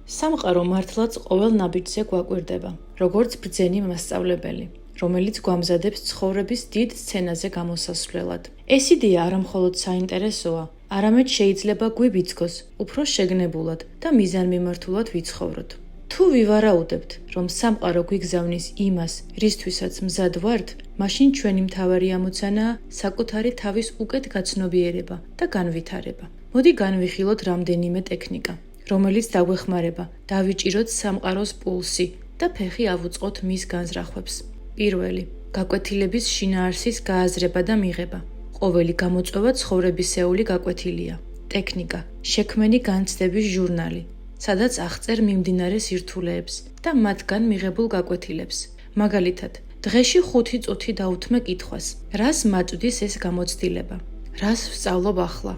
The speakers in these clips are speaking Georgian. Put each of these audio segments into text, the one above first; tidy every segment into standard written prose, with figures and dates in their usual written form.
სამყარო მართლაც ყოველ ნაბიჯზე გვაკვირდება, როგორც ბრძენი მასწავლებელი, რომელიც გვამზადებს ცხოვრების დიდ სცენაზე გამოსასვლელად. ეს იდეა არა მხოლოდ საინტერესოა, არამედ შეიძლება გვიბიძგოს უფრო შეგნებულად და მიზანმიმართულად ვიცხოვროთ. თუ ვივარაუდებთ, რომ სამყარო გვიგზავნის იმას, რისთვისაც მზად ვართ, მაშინ ჩვენი მთავარი ამოცანაა საკუთარი თავის უკეთ გაცნობიერება და განვითარება. მოდი განვიხილოთ რამდენიმე ტექნიკა, რომელიც დაგვეხმარება დავიჭიროთ სამყაროს პულსი და ფეხი ავუწყოთ მის განზრახვებს. პირველი, გაკვეთილების შინაარსის გააზრება და მიღება. ყოველი გამოწვევა ცხოვრებისეული გაკვეთილია. ტექნიკა, შექმენი განცდების ჟურნალი, სადაც აღწერ მიმდინარე სირთულეებს და მათგან მიღებულ გაკვეთილებს. მაგალითად, დღეში 5 წუთი დაუთმე კითხვას, რას მაწვდის ეს გამოცდილება, რას ვსწავლობ ახლა.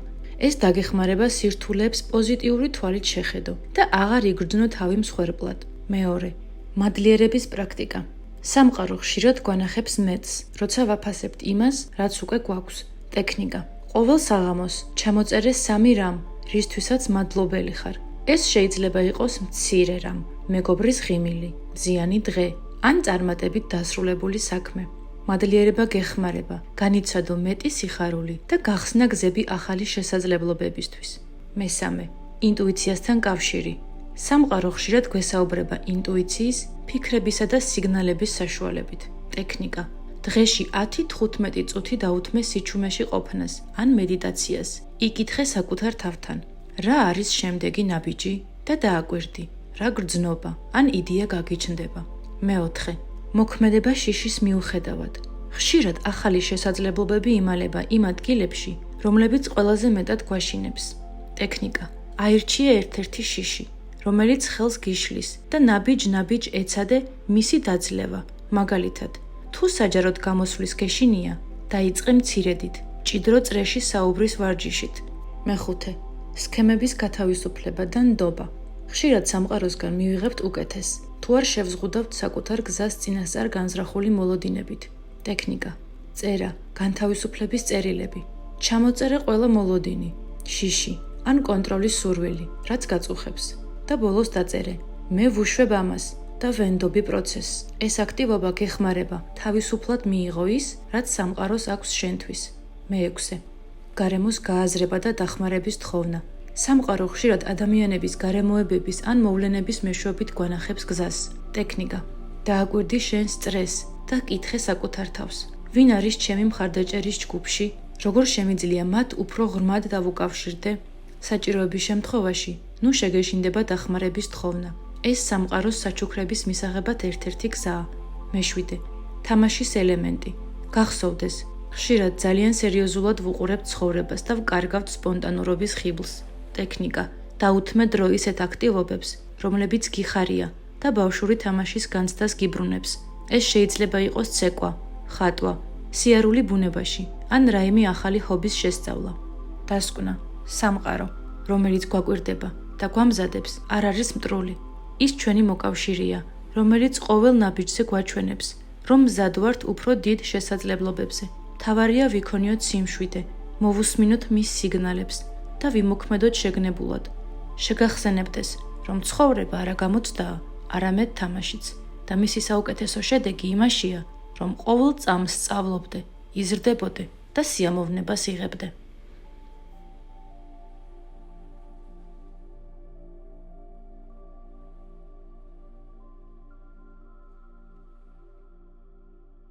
ეს დაგეხმარება სირთულეებს პოზიტიური თვალით შეხედო და აღარ იგრძნო თავი მსხვერპლად. მეორე, მადლიერების პრაქტიკა. სამყარო ხშირად გვანახებს მეტს, როცა ვაფასებთ იმას, რაც უკვე გვაქვს. ტექნიკა, ყოველ საღამოს ჩამოწერე 3 რამ, რისთვისაც მადლობელი ხარ. ეს შეიძლება იყოს მცირე რამ, მეგობრის ღიმილი, მზიანი დღე, ან წარმატებით დასრულებული საქმე. მადლიერება გეხმარება, განიცადო მეტი სიხარული და გახსნა გზები ახალი შესაძლებლობებისთვის. მესამე, ინტუიციასთან კავშირი. სამყარო ხშირად გვესაუბრება ინტუიციის, ფიქრებისა და სიგნალების საშუალებით. ტექნიკა, დღეში 10-15 წუთი დაუთმე სიჩუმეში ყოფნას ან მედიტაციას. იკითხე საკუთარ თავთან, რა არის შემდეგი ნაბიჯი და დააკვირდი, რა გრძნობა ან იდეა გაგიჩნდება. მეოთხე, მოქმედება შიშის მიუხედავად. ხშირად ახალი შესაძლებლობები იმალება იმ ადგილებში, რომლებიც ყველაზე მეტად გვაშინებს. ტექნიკა, აირჩიე ერთ-ერთი შიში, რომელიც ხელს გიშლის და ნაბიჯ-ნაბიჯ ეცადე მისი დაძლევა. მაგალითად, თუ საჯაროდ გამოსვლის გეშინია, დაიწყე მცირედით, ჭიდრო წრეში საუბრის ვარჯიშით. მეხუთე, სქემების გათავისუფლება და ნდობა. ხშირად სამყაროსგან მივიღებთ უკეთეს, თუ არ შევზღუდავთ საკუთარ გზას წინასწარ განზრახული მოლოდინებით. ტექნიკა, წერა, განთავისუფლების წერილები. ჩამოწერე ყველა მოლოდინი, შიში ან კონტროლის სურვილი, რაც გაწუხებს. და ბოლოს დაწერე, მე ვუშვებ ამას და ვენდობი პროცესს. ეს აქტივობა გეხმარება თავისუფლად მიიღო ის, რაც სამყაროს აქვს შენთვის. მეექვსე, გარემოს გააზრება და დახმარების თხოვნა. სამყარო ხშირად ადამიანების გარემოებების ან მოვლენების მეშვეობით გვანახებს გზას. ტექნიკა, დააკვირდი შენ სტრესს და კითხე საკუთარ თავს, ვინ არის ჩემი მხარდაჭერის ჯგუფში, როგორ შემიძლია მათ უფრო ღრმად დავუკავშირდე. საჭიროების შემთხვევაში, ნუ შეგეშინდება დახმარების თხოვნა. ეს სამყაროს საჩუქრების მისაღებად ერთ-ერთი გზაა. მეშვიდე, თამაშის ელემენტი. გახსოვდეს, ხშირად ძალიან სერიოზულად ვუყურებთ ცხოვრებას და ვკარგავთ სპონტანურობის ხიბლს. ტექნიკა, დაუთმე დრო ისეთ აქტივობებს, რომლებიც გიხარია და ბავშვური თამაშის განცდას გიბრუნებს. ეს შეიძლება იყოს ცეკვა, ხატვა, სიარული ბუნებაში ან რაიმე ახალი ჰობის შესწავლა. დასკვნა, სამყარო, რომელიც გვაკვირდება და გვამზადებს, არ არის მტრული. ის ჩვენი მოკავშირეა, რომელიც ყოველ ნაბიჯზე გვაჩვენებს, რომ მზად ვართ უფრო დიდ შესაძლებლობებზე. მთავარია ვიქონიოთ სიმშვიდე, მოვუსმინოთ მის სიგნალებს და ვიმოქმედოთ შეგნებულად. შეგახსენებდეს, რომ ცხოვრება არა გამოცდაა, არამედ თამაშიც და მისი საუკეთესო შედეგი იმაშია, რომ ყოველ წამს სწავლობდე, იზრდებოდე და სიამოვნებას იღებდე.